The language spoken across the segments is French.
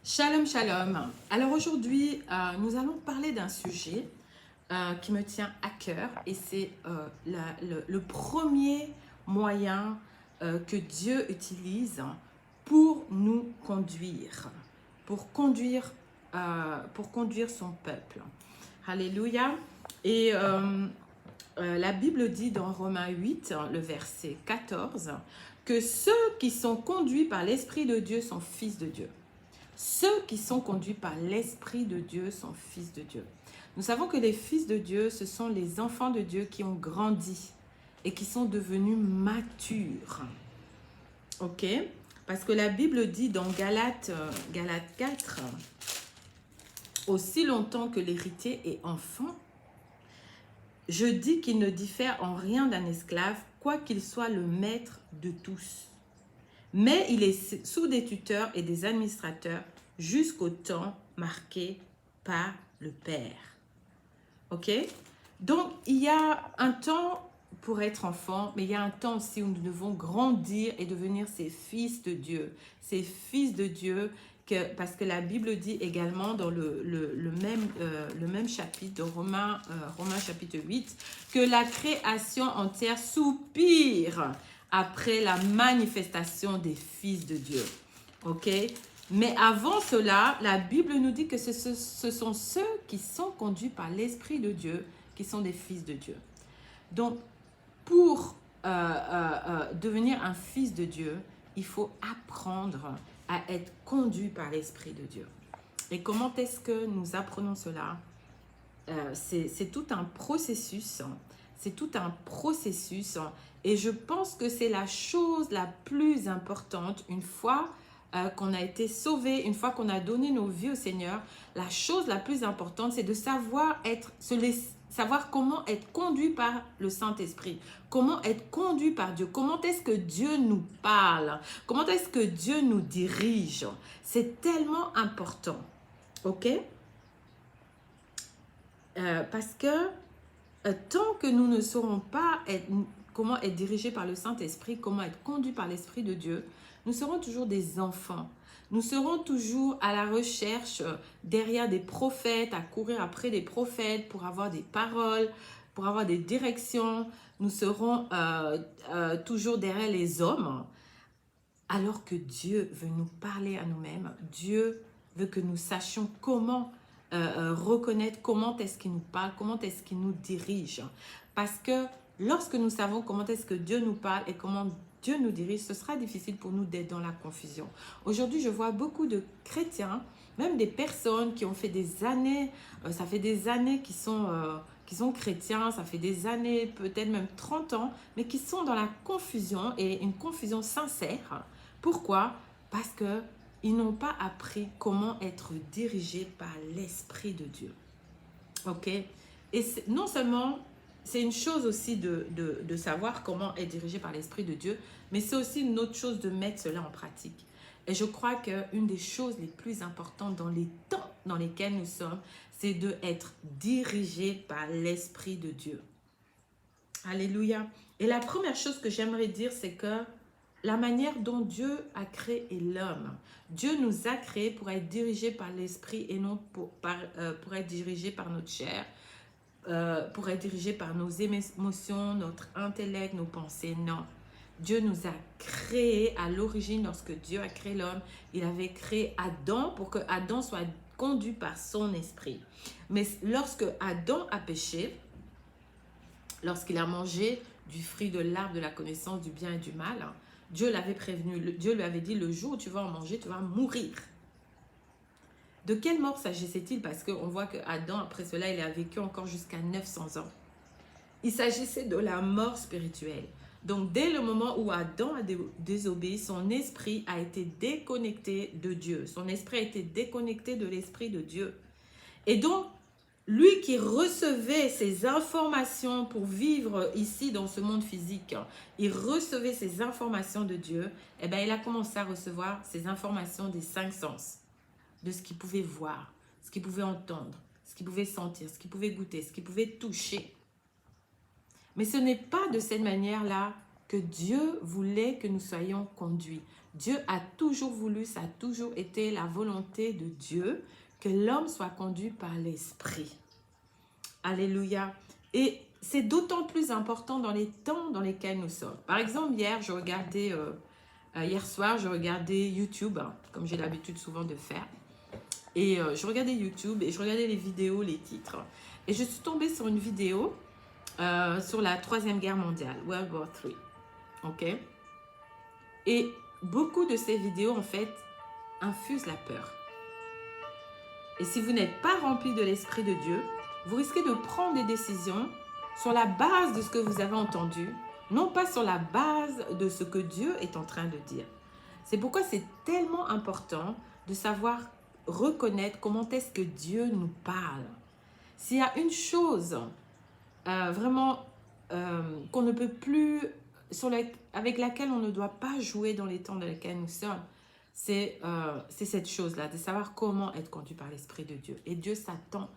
Shalom, shalom. Alors aujourd'hui, nous allons parler d'un sujet qui me tient à cœur et c'est le premier moyen que Dieu utilise pour nous conduire, pour conduire son peuple. Alléluia. Et la Bible dit dans Romains 8, le verset 14, que ceux qui sont conduits par l'Esprit de Dieu sont fils de Dieu. Ceux qui sont conduits par l'Esprit de Dieu sont fils de Dieu. Nous savons que les fils de Dieu, ce sont les enfants de Dieu qui ont grandi et qui sont devenus matures. Ok? Parce que la Bible dit dans Galates 4, aussi longtemps que l'héritier est enfant, je dis qu'il ne diffère en rien d'un esclave, quoiqu'il soit le maître de tous. Mais il est sous des tuteurs et des administrateurs jusqu'au temps marqué par le Père. Ok? Donc, il y a un temps pour être enfant, mais il y a un temps aussi où nous devons grandir et devenir ces fils de Dieu. Ces fils de Dieu, parce que la Bible dit également dans le même chapitre, de Romains chapitre 8, que la création entière soupire après la manifestation des fils de Dieu. Ok? Mais avant cela, la Bible nous dit que ce sont ceux qui sont conduits par l'Esprit de Dieu qui sont des fils de Dieu. Donc, pour devenir un fils de Dieu, il faut apprendre à être conduit par l'Esprit de Dieu. Et comment est-ce que nous apprenons cela? C'est tout un processus. C'est tout un processus. Et je pense que c'est la chose la plus importante une fois qu'on a été sauvé, une fois qu'on a donné nos vies au Seigneur. La chose la plus importante, c'est de savoir savoir comment être conduit par le Saint-Esprit, comment être conduit par Dieu, comment est-ce que Dieu nous parle, comment est-ce que Dieu nous dirige. C'est tellement important, ok? Parce que tant que nous ne saurons pas comment être dirigés par le Saint-Esprit, comment être conduits par l'Esprit de Dieu, nous serons toujours des enfants. Nous serons toujours à la recherche derrière des prophètes, à courir après des prophètes pour avoir des paroles, pour avoir des directions. Nous serons toujours derrière les hommes, alors que Dieu veut nous parler à nous-mêmes. Dieu veut que nous sachions comment reconnaître comment est-ce qu'il nous parle, comment est-ce qu'il nous dirige. Parce que lorsque nous savons comment est-ce que Dieu nous parle et comment Dieu nous dirige, ce sera difficile pour nous d'être dans la confusion. Aujourd'hui, je vois beaucoup de chrétiens, même des personnes qui ont fait des années, ça fait des années qu'ils sont chrétiens, ça fait des années, peut-être même 30 ans, mais qui sont dans la confusion et une confusion sincère. Pourquoi? Parce que ils n'ont pas appris comment être dirigés par l'Esprit de Dieu. Ok? Et non seulement, c'est une chose aussi de savoir comment être dirigé par l'Esprit de Dieu, mais c'est aussi une autre chose de mettre cela en pratique. Et je crois qu'une des choses les plus importantes dans les temps dans lesquels nous sommes, c'est d'être dirigé par l'Esprit de Dieu. Alléluia. Et la première chose que j'aimerais dire, c'est que la manière dont Dieu a créé l'homme. Dieu nous a créés pour être dirigés par l'esprit et non pour être dirigés par notre chair, pour être dirigés par nos émotions, notre intellect, nos pensées. Non. Dieu nous a créés à l'origine, lorsque Dieu a créé l'homme, il avait créé Adam pour que Adam soit conduit par son esprit. Mais lorsque Adam a péché, lorsqu'il a mangé du fruit de l'arbre de la connaissance du bien et du mal, Dieu l'avait prévenu, Dieu lui avait dit, le jour où tu vas en manger, tu vas mourir. De quelle mort s'agissait-il? Parce qu'on voit que Adam, après cela, il a vécu encore jusqu'à 900 ans. Il s'agissait de la mort spirituelle. Donc, dès le moment où Adam a désobéi, son esprit a été déconnecté de Dieu. Son esprit a été déconnecté de l'esprit de Dieu. Et donc, lui qui recevait ces informations pour vivre ici dans ce monde physique, il recevait ces informations de Dieu, et bien il a commencé à recevoir ces informations des 5 sens, de ce qu'il pouvait voir, ce qu'il pouvait entendre, ce qu'il pouvait sentir, ce qu'il pouvait goûter, ce qu'il pouvait toucher. Mais ce n'est pas de cette manière-là que Dieu voulait que nous soyons conduits. Dieu a toujours voulu, ça a toujours été la volonté de Dieu, que l'homme soit conduit par l'Esprit. Alléluia. Et c'est d'autant plus important dans les temps dans lesquels nous sommes. Par exemple, hier soir, je regardais YouTube, hein, comme j'ai l'habitude souvent de faire. Et je regardais YouTube et je regardais les vidéos, les titres. Et je suis tombée sur une vidéo sur la Troisième Guerre mondiale, World War III. OK? Et beaucoup de ces vidéos, en fait, infusent la peur. Et si vous n'êtes pas rempli de l'Esprit de Dieu, vous risquez de prendre des décisions sur la base de ce que vous avez entendu, non pas sur la base de ce que Dieu est en train de dire. C'est pourquoi c'est tellement important de savoir reconnaître comment est-ce que Dieu nous parle. S'il y a une chose vraiment qu'on ne peut plus, avec laquelle on ne doit pas jouer dans les temps dans lesquels nous sommes, c'est cette chose-là, de savoir comment être conduit par l'Esprit de Dieu. Et Dieu s'attend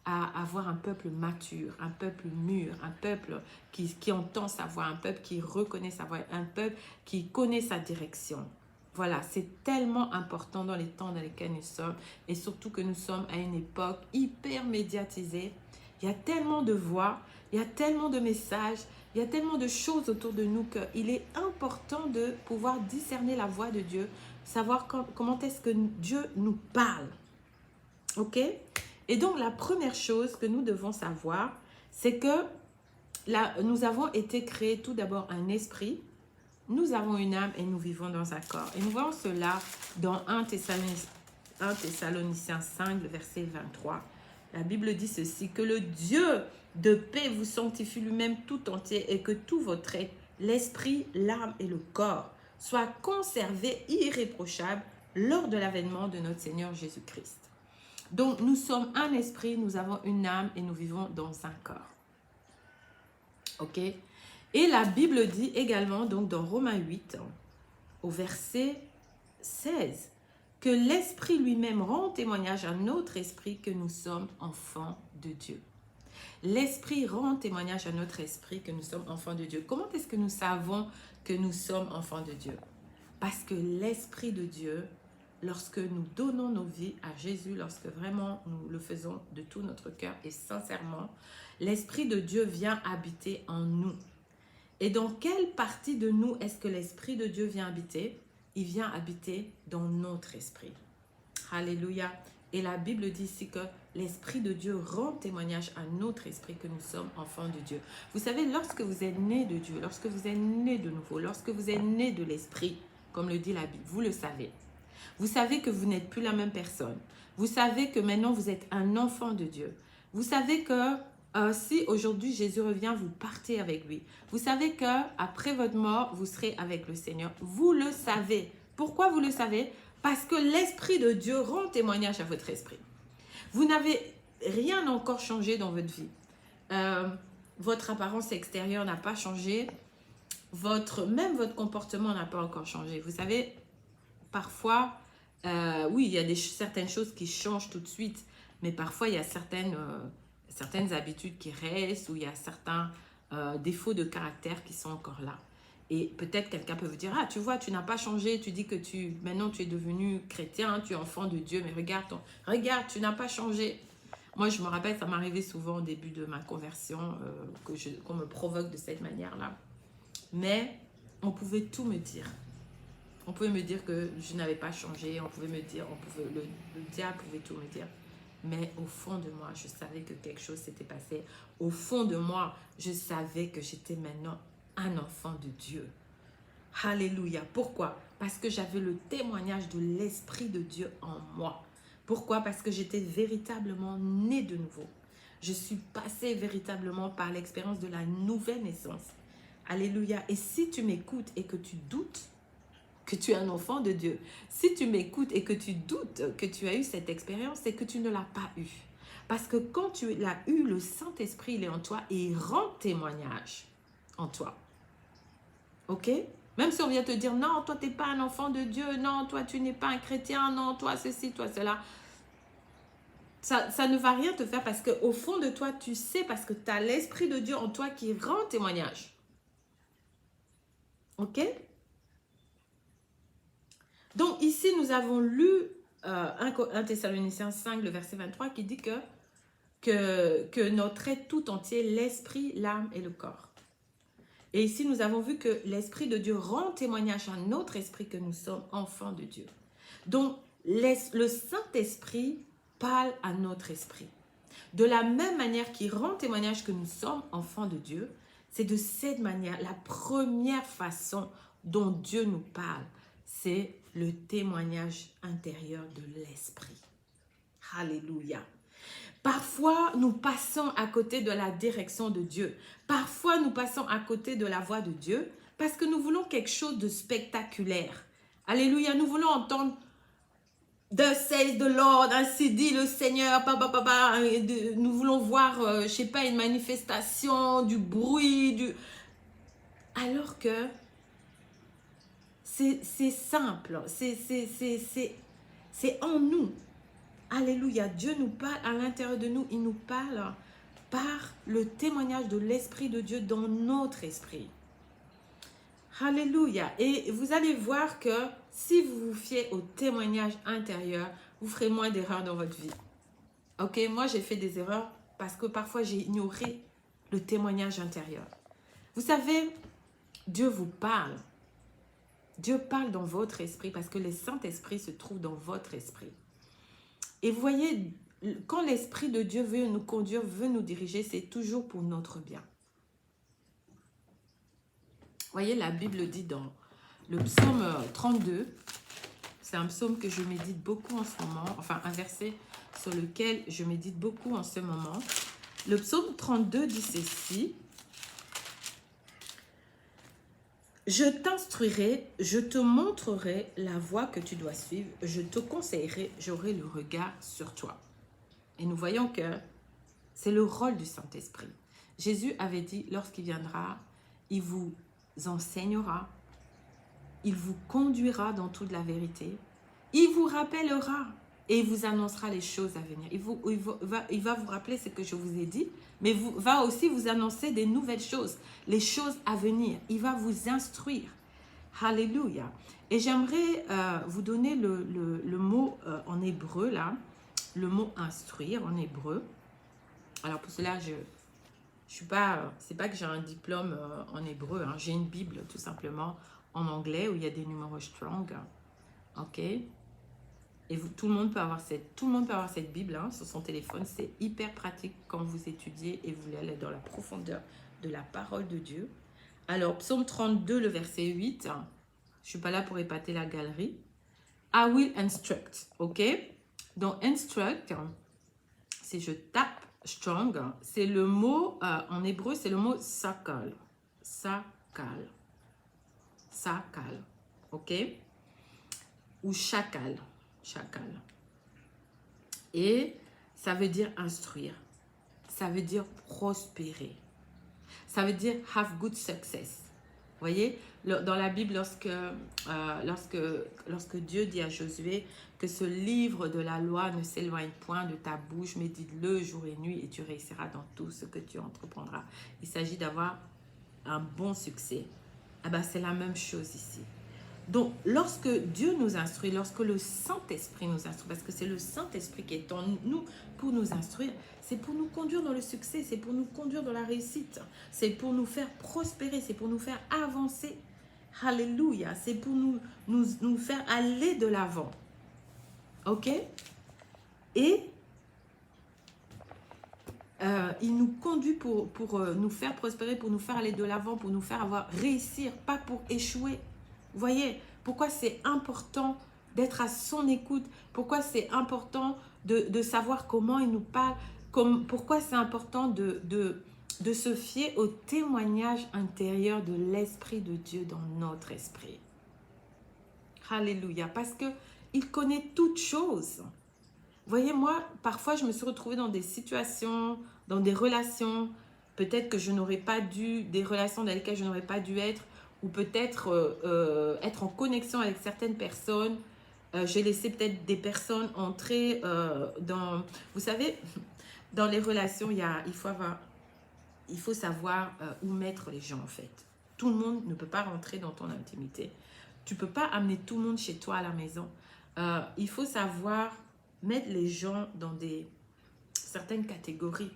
à avoir un peuple mature, un peuple mûr, un peuple qui entend sa voix, un peuple qui reconnaît sa voix, un peuple qui connaît sa direction. Voilà, c'est tellement important dans les temps dans lesquels nous sommes et surtout que nous sommes à une époque hyper médiatisée. Il y a tellement de voix, il y a tellement de messages, il y a tellement de choses autour de nous qu'il est important de pouvoir discerner la voix de Dieu, savoir comment est-ce que Dieu nous parle. OK? Et donc, la première chose que nous devons savoir, c'est que nous avons été créés tout d'abord un esprit, nous avons une âme et nous vivons dans un corps. Et nous voyons cela dans 1 Thessaloniciens 5, le verset 23. La Bible dit ceci, que le Dieu de paix vous sanctifie lui-même tout entier et que tout votre être, l'esprit, l'âme et le corps, soient conservés irréprochables lors de l'avènement de notre Seigneur Jésus-Christ. Donc, nous sommes un esprit, nous avons une âme et nous vivons dans un corps. OK? Et la Bible dit également, donc dans Romains 8, au verset 16, que l'Esprit lui-même rend témoignage à notre esprit que nous sommes enfants de Dieu. L'Esprit rend témoignage à notre esprit que nous sommes enfants de Dieu. Comment est-ce que nous savons que nous sommes enfants de Dieu? Parce que l'Esprit de Dieu, lorsque nous donnons nos vies à Jésus, lorsque vraiment nous le faisons de tout notre cœur et sincèrement, l'Esprit de Dieu vient habiter en nous. Et dans quelle partie de nous est-ce que l'Esprit de Dieu vient habiter? Il vient habiter dans notre esprit. Alléluia. Et la Bible dit ici que l'Esprit de Dieu rend témoignage à notre esprit que nous sommes enfants de Dieu. Vous savez, lorsque vous êtes né de Dieu, lorsque vous êtes né de nouveau, lorsque vous êtes né de l'Esprit, comme le dit la Bible, vous le savez. Vous savez que vous n'êtes plus la même personne. Vous savez que maintenant vous êtes un enfant de Dieu. Vous savez que si aujourd'hui Jésus revient, vous partez avec lui. Vous savez qu'après votre mort, vous serez avec le Seigneur. Vous le savez. Pourquoi vous le savez? Parce que l'Esprit de Dieu rend témoignage à votre esprit. Vous n'avez rien encore changé dans votre vie. Votre apparence extérieure n'a pas changé. Même votre comportement n'a pas encore changé. Vous savez, parfois, oui, il y a certaines choses qui changent tout de suite. Mais parfois, il y a certaines habitudes qui restent ou il y a certains défauts de caractère qui sont encore là. Et peut-être quelqu'un peut vous dire, ah, tu vois, tu n'as pas changé, tu dis que maintenant tu es devenu chrétien, tu es enfant de Dieu, mais regarde, tu n'as pas changé. Moi, je me rappelle, ça m'arrivait souvent au début de ma conversion, qu'on me provoque de cette manière-là. Mais on pouvait tout me dire. On pouvait me dire que je n'avais pas changé, le diable pouvait tout me dire. Mais au fond de moi, je savais que quelque chose s'était passé. Au fond de moi, je savais que j'étais maintenant un enfant de Dieu. Alléluia. Pourquoi? Parce que j'avais le témoignage de l'Esprit de Dieu en moi. Pourquoi? Parce que j'étais véritablement née de nouveau. Je suis passée véritablement par l'expérience de la nouvelle naissance. Alléluia. Et si tu m'écoutes et que tu doutes que tu es un enfant de Dieu, si tu m'écoutes et que tu doutes que tu as eu cette expérience, c'est que tu ne l'as pas eu. Parce que quand tu l'as eu, le Saint-Esprit, il est en toi et il rend témoignage en toi. OK? Même si on vient te dire, non, toi, tu n'es pas un enfant de Dieu, non, toi, tu n'es pas un chrétien, non, toi, ceci, toi, cela. Ça ne va rien te faire parce qu'au fond de toi, tu sais, parce que tu as l'Esprit de Dieu en toi qui rend témoignage. Ok? Donc ici, nous avons lu 1 Thessaloniciens 5, le verset 23, qui dit que notre être tout entier, l'esprit, l'âme et le corps. Et ici, nous avons vu que l'Esprit de Dieu rend témoignage à notre esprit que nous sommes enfants de Dieu. Donc, le Saint-Esprit parle à notre esprit. De la même manière qu'il rend témoignage que nous sommes enfants de Dieu, c'est de cette manière, la première façon dont Dieu nous parle, c'est le témoignage intérieur de l'Esprit. Alléluia. Parfois, nous passons à côté de la direction de Dieu. Parfois, nous passons à côté de la voix de Dieu parce que nous voulons quelque chose de spectaculaire. Alléluia, nous voulons entendre "Thus says the Lord", ainsi dit le Seigneur, nous voulons voir, je sais pas, une manifestation, du bruit, alors que c'est simple, c'est en nous. Alléluia, Dieu nous parle à l'intérieur de nous, il nous parle par le témoignage de l'Esprit de Dieu dans notre esprit. Alléluia, et vous allez voir que si vous vous fiez au témoignage intérieur, vous ferez moins d'erreurs dans votre vie. Ok, moi j'ai fait des erreurs parce que parfois j'ai ignoré le témoignage intérieur. Vous savez, Dieu vous parle. Dieu parle dans votre esprit parce que le Saint-Esprit se trouve dans votre esprit. Et vous voyez, quand l'Esprit de Dieu veut nous conduire, veut nous diriger, c'est toujours pour notre bien. Vous voyez, la Bible dit dans le psaume 32, c'est un psaume que je médite beaucoup en ce moment, enfin un verset sur lequel je médite beaucoup en ce moment. Le psaume 32 dit ceci: « Je t'instruirai, je te montrerai la voie que tu dois suivre, je te conseillerai, j'aurai le regard sur toi. » Et nous voyons que c'est le rôle du Saint-Esprit. Jésus avait dit, lorsqu'il viendra, il vous enseignera, il vous conduira dans toute la vérité, il vous rappellera et il vous annoncera les choses à venir. Il va vous rappeler ce que je vous ai dit, mais il va aussi vous annoncer des nouvelles choses, les choses à venir. Il va vous instruire. Alléluia. Et j'aimerais vous donner le mot en hébreu, là, le mot instruire en hébreu. Alors pour cela, je suis pas, c'est pas que j'ai un diplôme en hébreu, hein. J'ai une Bible tout simplement en anglais où il y a des numéros strong. Ok. Et tout le monde peut avoir cette Bible hein, sur son téléphone. C'est hyper pratique quand vous étudiez et vous voulez aller dans la profondeur de la parole de Dieu. Alors, psaume 32, le verset 8. Je ne suis pas là pour épater la galerie. I will instruct. Ok? Donc, instruct, si je tape strong, c'est le mot, en hébreu, c'est le mot sakal. Sakal. Sakal. Ok? Ou chakal. Chakal. Et ça veut dire instruire. Ça veut dire prospérer. Ça veut dire have good success. Vous voyez, dans la Bible, lorsque Dieu dit à Josué que ce livre de la loi ne s'éloigne point de ta bouche, médite-le jour et nuit et tu réussiras dans tout ce que tu entreprendras. Il s'agit d'avoir un bon succès. Ah ben, c'est la même chose ici. Donc, lorsque Dieu nous instruit, lorsque le Saint-Esprit nous instruit, parce que c'est le Saint-Esprit qui est en nous pour nous instruire, c'est pour nous conduire dans le succès, c'est pour nous conduire dans la réussite, c'est pour nous faire prospérer, c'est pour nous faire avancer. Alléluia, c'est pour nous faire aller de l'avant. Ok? Et il nous conduit pour nous faire prospérer, pour nous faire aller de l'avant, pour nous faire réussir, pas pour échouer. Vous voyez, pourquoi c'est important d'être à son écoute, pourquoi c'est important de savoir comment il nous parle, pourquoi c'est important de se fier au témoignage intérieur de l'Esprit de Dieu dans notre esprit. Alléluia, parce qu'il connaît toutes choses. Vous voyez, moi, parfois, je me suis retrouvée dans des situations, dans des relations, peut-être que je n'aurais pas dû, des relations dans lesquelles je n'aurais pas dû être, ou peut-être être en connexion avec certaines personnes. J'ai laissé peut-être des personnes entrer dans... Vous savez, dans les relations, il faut savoir où mettre les gens, en fait. Tout le monde ne peut pas rentrer dans ton intimité. Tu ne peux pas amener tout le monde chez toi à la maison. Il faut savoir mettre les gens dans certaines catégories.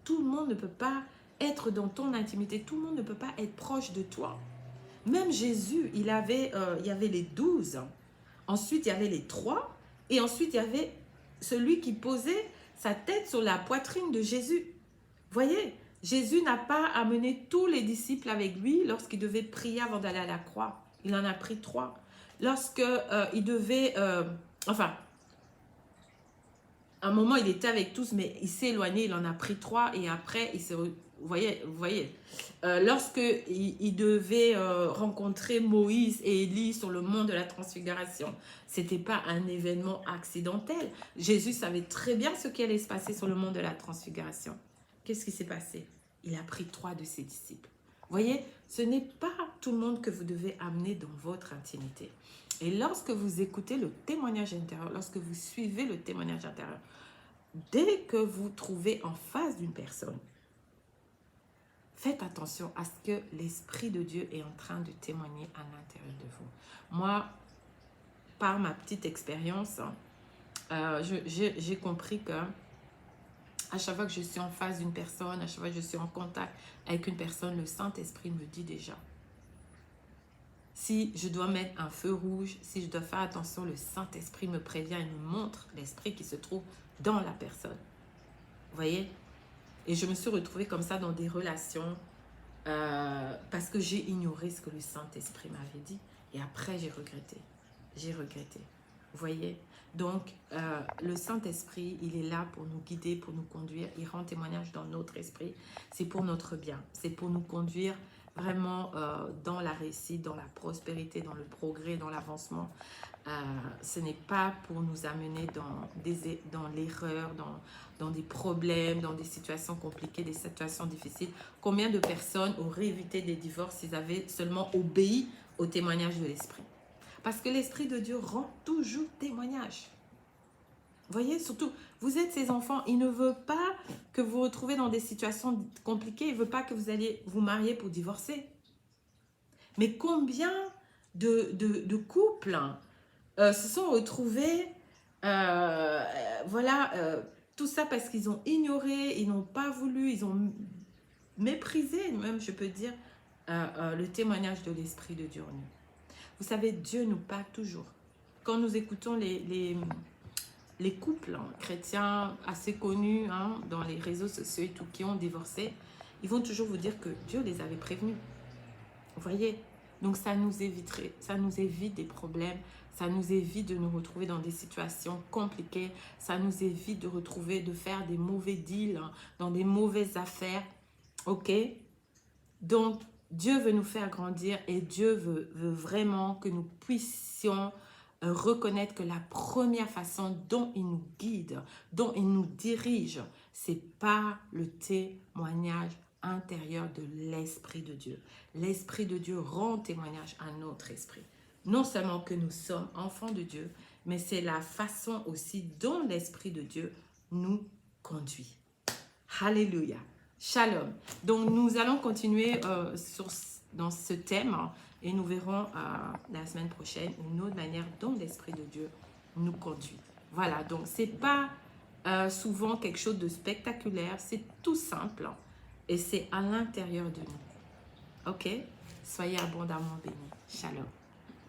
Tout le monde ne peut pas être dans ton intimité. Tout le monde ne peut pas être proche de toi. Même Jésus, il y avait les 12. Ensuite, il y avait les 3. Et ensuite, il y avait celui qui posait sa tête sur la poitrine de Jésus. Voyez, Jésus n'a pas amené tous les disciples avec lui lorsqu'il devait prier avant d'aller à la croix. Il en a pris 3. Lorsque il devait... à un moment, il était avec tous, mais il s'est éloigné, il en a pris 3. Et après, il s'est... Vous voyez, lorsque il devait rencontrer Moïse et Élie sur le mont de la transfiguration, ce n'était pas un événement accidentel. Jésus savait très bien ce qui allait se passer sur le mont de la transfiguration. Qu'est-ce qui s'est passé? Il a pris 3 de ses disciples. Vous voyez, ce n'est pas tout le monde que vous devez amener dans votre intimité. Et lorsque vous écoutez le témoignage intérieur, lorsque vous suivez le témoignage intérieur, dès que vous trouvez en face d'une personne, faites attention à ce que l'Esprit de Dieu est en train de témoigner à l'intérieur de vous. Moi, par ma petite expérience, j'ai compris que à chaque fois que je suis en face d'une personne, à chaque fois que je suis en contact avec une personne, le Saint-Esprit me dit déjà. Si je dois mettre un feu rouge, si je dois faire attention, le Saint-Esprit me prévient et me montre l'esprit qui se trouve dans la personne. Vous voyez? Et je me suis retrouvée comme ça dans des relations parce que j'ai ignoré ce que le Saint-Esprit m'avait dit. Et après, j'ai regretté. J'ai regretté. Vous voyez? Donc, le Saint-Esprit, il est là pour nous guider, pour nous conduire. Il rend témoignage dans notre esprit. C'est pour notre bien. C'est pour nous conduire vraiment dans la réussite, dans la prospérité, dans le progrès, dans l'avancement. Ce n'est pas pour nous amener dans l'erreur, dans des problèmes, dans des situations compliquées, des situations difficiles. Combien de personnes auraient évité des divorces s'ils avaient seulement obéi au témoignage de l'Esprit? Parce que l'Esprit de Dieu rend toujours témoignage. Vous voyez, surtout, vous êtes ses enfants. Il ne veut pas que vous vous retrouvez dans des situations compliquées. Il ne veut pas que vous alliez vous marier pour divorcer. Mais combien de couples se sont retrouvés, tout ça parce qu'ils ont ignoré, ils n'ont pas voulu, ils ont méprisé, même je peux dire, le témoignage de l'Esprit de Dieu en nous. Vous savez, Dieu nous parle toujours. Quand nous écoutons les couples chrétiens assez connus dans les réseaux sociaux et tout, qui ont divorcé, ils vont toujours vous dire que Dieu les avait prévenus. Vous voyez? Donc ça nous évite des problèmes, ça nous évite de nous retrouver dans des situations compliquées, ça nous évite de faire des mauvais deals, dans des mauvaises affaires. Ok? Donc, Dieu veut nous faire grandir et Dieu veut vraiment que nous puissions reconnaître que la première façon dont il nous guide, dont il nous dirige, c'est par le témoignage intérieur de l'Esprit de Dieu. L'Esprit de Dieu rend témoignage à notre esprit. Non seulement que nous sommes enfants de Dieu, mais c'est la façon aussi dont l'Esprit de Dieu nous conduit. Alléluia. Shalom. Donc, nous allons continuer dans ce thème et nous verrons la semaine prochaine une autre manière dont l'Esprit de Dieu nous conduit. Voilà, donc ce n'est pas souvent quelque chose de spectaculaire, c'est tout simple et c'est à l'intérieur de nous. Ok? Soyez abondamment bénis. Shalom.